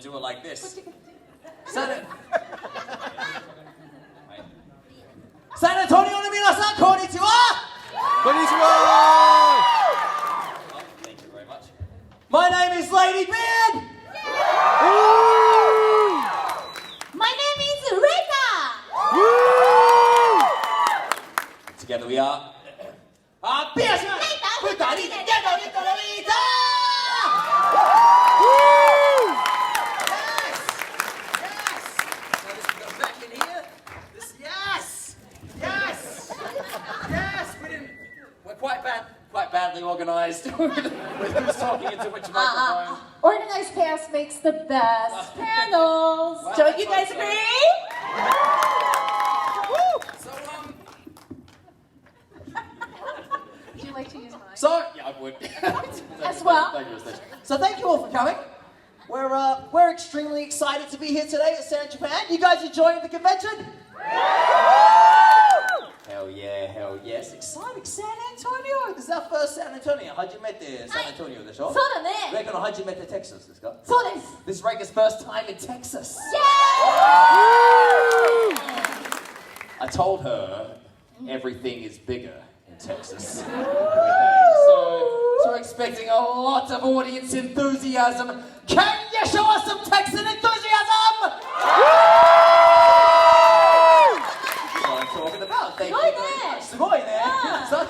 do it like this. San Antonioの皆さん、こんにちは! Konnichiwa! Oh, thank you very much. My name is Lady Beard! My name is Lolita! Together we are... Beer Smash! 二人でDeadlift Lolita! Quite badly organised with who's talking into which microphone. Organized chaos makes the best panels. Well, Don't you let's guys hope so. agree? So, Would you like to use mine? yeah, I would. As well. Thank you. So thank you all for coming. We're extremely excited to be here today at San Japan. You guys enjoying the convention? Hell yes. Exciting. San Antonio. This is our first San Antonio. Hajimete San Antonio でしょ? そうだね。 Reika no Hajimete Texas ですか? そうです。 This is Reika's first time in Texas. I told her everything is bigger in Texas. So we're expecting a lot of audience enthusiasm. Can you show us some Texan enthusiasm? Talking about. Thank you very much. すごいね。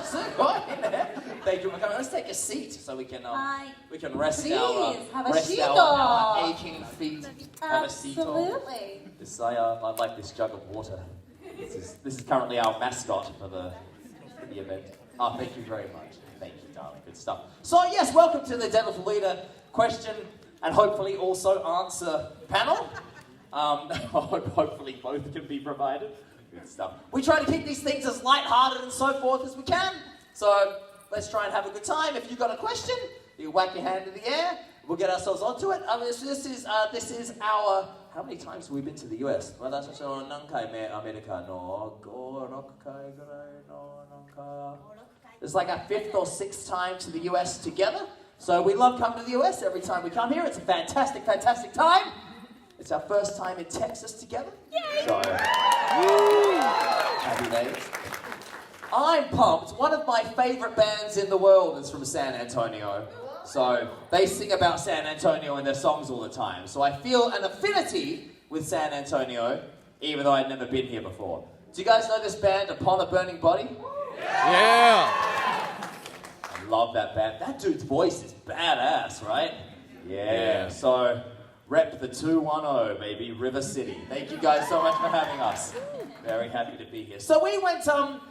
すごいね。Thank you for coming. Let's take a seat so we can rest Please, our have a seat. aching feet. Have a seat. Absolutely. I like this jug of water. This is currently our mascot for the event. Oh, thank you very much. Thank you, darling. Good stuff. So yes, welcome to the Deadlift Lolita question and hopefully also answer panel. Hopefully both can be provided. Good stuff. We try to keep these things as lighthearted and so forth as we can. So let's try and have a good time. If you've got a question, you whack your hand in the air. We'll get ourselves onto it. This is our... How many times have we been to the US? It's like our 5th or 6th time to the US together. So we love coming to the US every time we come here. It's a fantastic time. It's our first time in Texas together. Yay! So, happy days. I'm pumped. One of my favorite bands in the world is from San Antonio. So they sing about San Antonio in their songs all the time. So I feel an affinity with San Antonio, even though I'd never been here before. Do you guys know this band, Upon a Burning Body? Yeah! I love that band. That dude's voice is badass, right? Yeah. So rep the 210, baby, River City. Thank you guys so much for having us. Very happy to be here. So we went,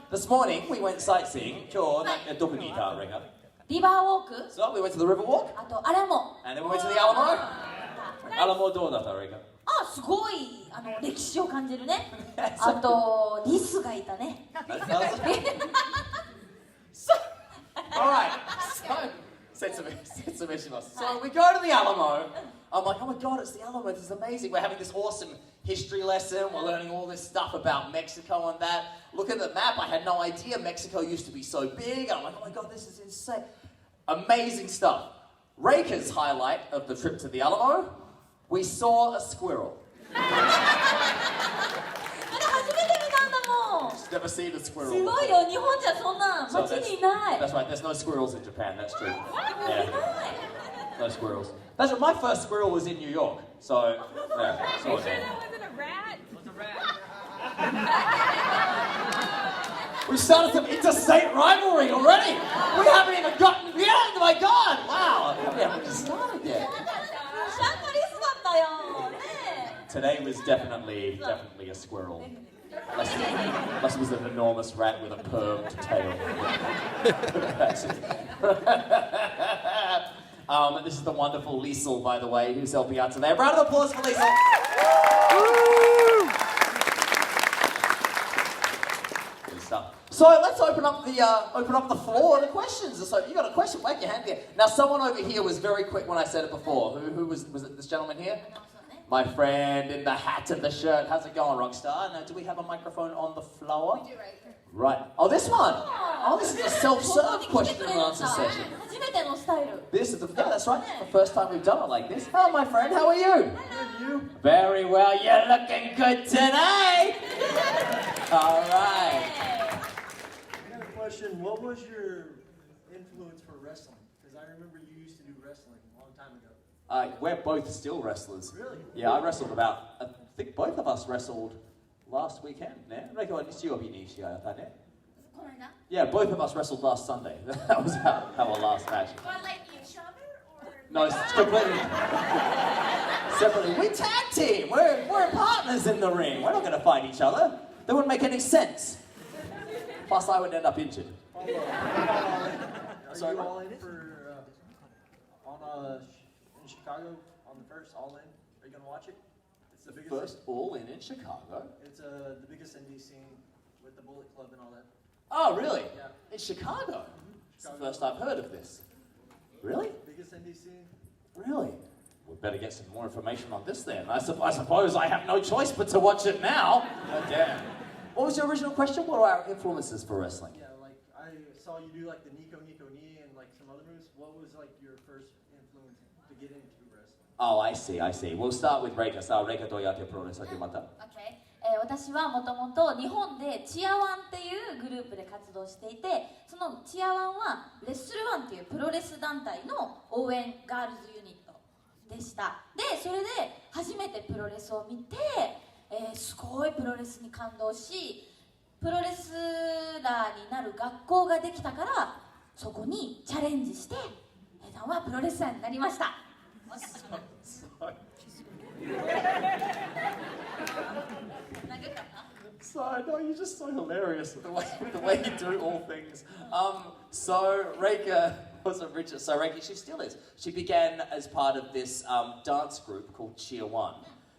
this morning, we went sightseeing. 今日、どこにいた、レガ? リバーウォーク So we went to the river walk. あとアラモ And then we went to the Alamo. Alamo どうだった、レガ? あ、すごい歴史を感じるね。あとリスがいたね。Alright, so we go to the Alamo. I'm like, oh my god, it's the Alamo, this is amazing. We're having this awesome history lesson. We're learning all this stuff about Mexico and that. Look at the map, I had no idea Mexico used to be so big. I'm like, oh my god, this is insane. Amazing stuff. Reika's highlight of the trip to the Alamo, we saw a squirrel. Just never seen a squirrel. すごいよ、日本じゃそんな街にいない。 That's right, there's no squirrels in Japan, that's true. Yeah. No squirrels. That's right, my first squirrel was in New York, so... Yeah, so Wasn't a rat? It was a rat. We started some interstate rivalry already! We haven't even gotten... Yeah, oh my god! Wow! We haven't even started yet. ちゃんとリスだったよ。ね Today was definitely a squirrel. Unless it was an enormous rat with a permed tail. This is the wonderful Liesel, by the way, who's helping out today. A round of applause for Liesel. Good stuff. So let's open up the floor to questions. So if you got a question, whack your hand there. Now someone over here was very quick when I said it before. Who was it? This gentleman here? My friend in the hat and the shirt. How's it going, Rockstar? Now, do we have a microphone on the floor? We do right here. Right. Oh, this one. Oh, this is a self-serve question and answer session. 初めてのスタイル。 This is the, yeah, that's right. The first time we've done it like this. Hello, my friend. How are you? You? Very well. You're looking good today. All right. I got a question. What was your influence for wrestling? Because I remember you used to do wrestling a long time ago. We're both still wrestlers. Really? Yeah, I wrestled about. I think both of us wrestled last weekend. Yeah, 日曜日に試合あったね。この間 Yeah, both of us wrestled last Sunday. That was our last match. But like each other or No, it's completely separately. We tag team. We're partners in the ring. We're not going to fight each other. That wouldn't make any sense. Plus, I would end up injured. Are Sorry, you what? all in for in Chicago on the first All In? Are you gonna watch it? It's the biggest. First All In Chicago. It's the biggest indie scene with the Bullet Club and all that. Oh, really? Yeah. In Chicago? It's the Chicago. first I've heard of this. Really? Biggest indie scene. Really? We better get some more information on this then. I suppose I have no choice but to watch it now. Oh, damn. What was your original question? What are our influences for wrestling? Yeah, like I saw you do like the Nico knee and like some other moves. What was like your first influence to get into wrestling? Oh, I see. We'll start with Reika. さあ、Reika どうやってプロレス始まった？ OK、私はもともと日本でチアワンっていうグループで活動していて、そのチアワンはレッスルワンっていうプロレス団体の応援ガールズユニットでした。でそれで初めてプロレスを見て、すごいプロレスに感動し、プロレスラーになる学校ができたからそこにチャレンジして、さんはプロレスラーになりました。So, no, you're just so hilarious the way you do all things. So Reika was originally, so Reika, she still is. She began as part of this dance group called Cheer One,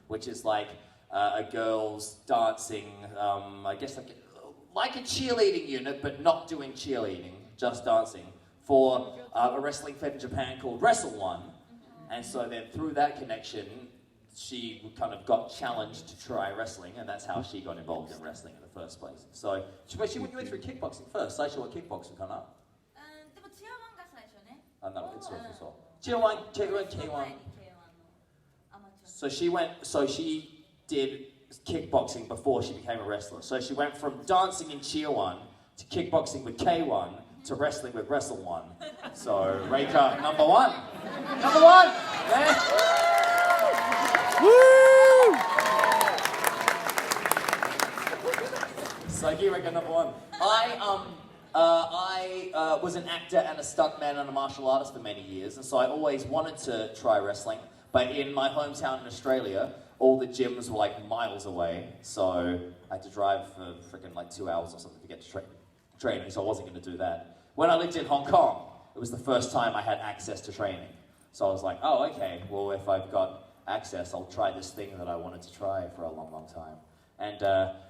which is like a girls dancing, I guess like a cheerleading unit, but not doing cheerleading, just dancing, for a wrestling fed in Japan called Wrestle One. And so then through that connection, she kind of got challenged to try wrestling, and that's how she got involved in wrestling in the first place. So she went through kickboxing first. 最初は kickboxing かな？でもチアワンが最初ね。あ、なるほど、そう。K1, K1. So she did kickboxing before she became a wrestler. So she went from dancing in Cheer One to kickboxing with K1 to wrestling with Wrestle One. So Reika, number one. Yeah. Woo! So here we go, number one. I was an actor and a stuntman and a martial artist for many years, and so I always wanted to try wrestling. But in my hometown in Australia, all the gyms were like miles away, so I had to drive for freaking like 2 hours or something to get to training, so I wasn't going to do that. When I lived in Hong Kong, it was the first time I had access to training. So I was like, oh, okay, well, if I've got access, I'll try this thing that I wanted to try for a long, long time. And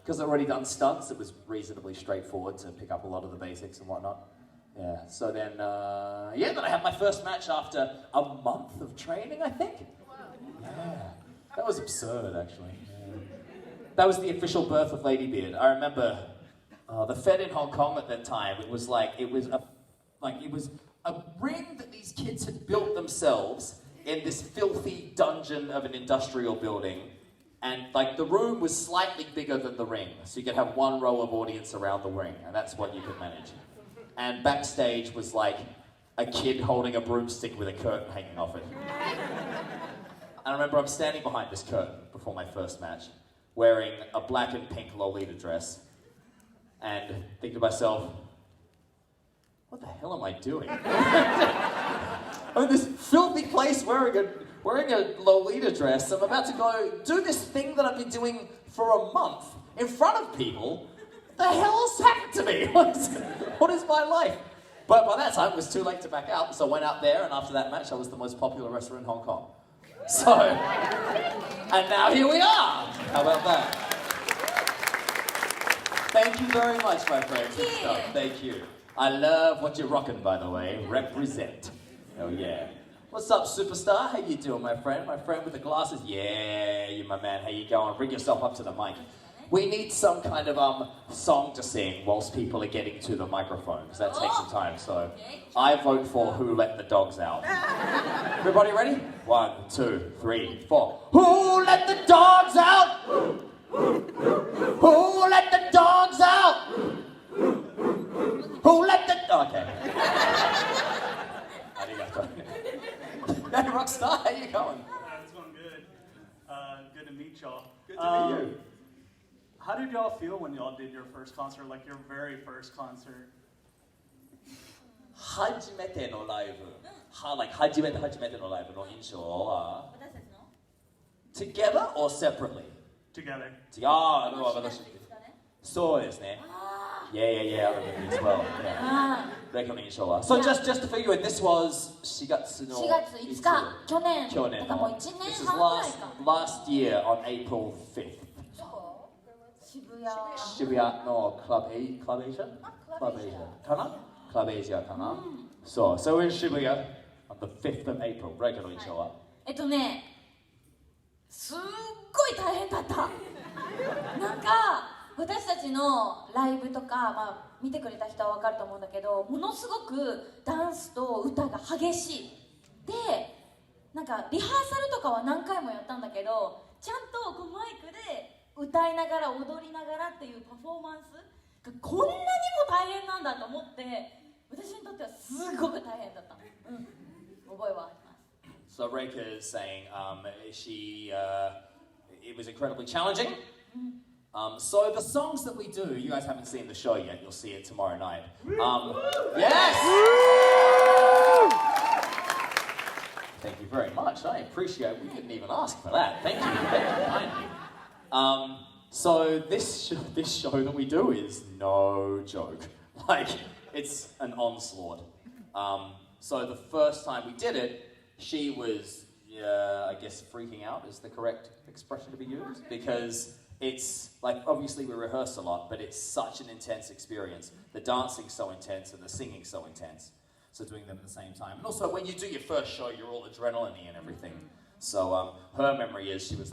because I'd already done stunts, it was reasonably straightforward to pick up a lot of the basics and whatnot. Yeah, so then, then I had my first match after a month of training, I think. Yeah, that was absurd, actually. Yeah. That was the official birth of Lady Beard. I remember the Fed in Hong Kong at that time, it was a ring that these kids had built themselves in this filthy dungeon of an industrial building, and like the room was slightly bigger than the ring, so you could have one row of audience around the ring, and that's what you could manage. And backstage was like a kid holding a broomstick with a curtain hanging off it. And I remember I'm standing behind this curtain before my first match, wearing a black and pink Lolita dress, and thinking to myself, what the hell am I doing? I'm in this filthy place wearing a Lolita dress. I'm about to go do this thing that I've been doing for a month in front of people. The hell has happened to me? What is my life? But by that time, it was too late to back out, so I went out there, and after that match, I was the most popular wrestler in Hong Kong. So, and now here we are. How about that? Thank you very much, my friends. Good stuff. Thank you. I love what you're rocking, by the way. Represent. Oh yeah. What's up, superstar? How you doing, my friend? My friend with the glasses? Yeah, you my man. How you going? Bring yourself up to the mic. We need some kind of song to sing whilst people are getting to the microphone, because that takes some time. So I vote for Who Let the Dogs Out. Everybody ready? 1, 2, 3, 4. Who let the dogs out? Who let the dogs out? Who let the... Okay. Hey, Rockstar, how you going? It's going good. Good to meet y'all. Good to meet you. How did y'all feel when y'all did your first concert, like your very first concert? 初めてのライブ。初めてのライブの印象は私たちの Together or separately? Together. ああ、私。ですかね。そうですね。Yeah, I remember as well. Yeah. レコの印象は。So just to figure it, this was 4月の4月5日、去年。去年だからもうの。1 This 年 is 半ぐらいか。 last year on April 5th. 渋谷のクラブエイジャかなクラブエイジャかな、So we're in 渋谷 on the 5th of April. レコの印象はすっごい大変だった。なんか私たちのライブとか、見てくれた人は分かると思うんだけど、ものすごくダンスと歌が激しい。で、なんかリハーサルとかは何回もやったんだけど、ちゃんとこうマイクで歌いながら踊りながらっていうパフォーマンスがこんなにも大変なんだと思って、私にとってはすごく大変だった。覚えはあります。So Reika is saying it was incredibly challenging. So the songs that we do, you guys haven't seen the show yet, you'll see it tomorrow night. Yes! Thank you very much. I appreciate it. We didn't even ask for that. Thank you. So this show that we do is no joke. It's an onslaught. So the first time we did it, she was, I guess, freaking out is the correct expression to be used, because it's obviously we rehearse a lot, but it's such an intense experience. The dancing's so intense and the singing's so intense. So doing them at the same time. And also when you do your first show, you're all adrenaline-y and everything. So her memory is she was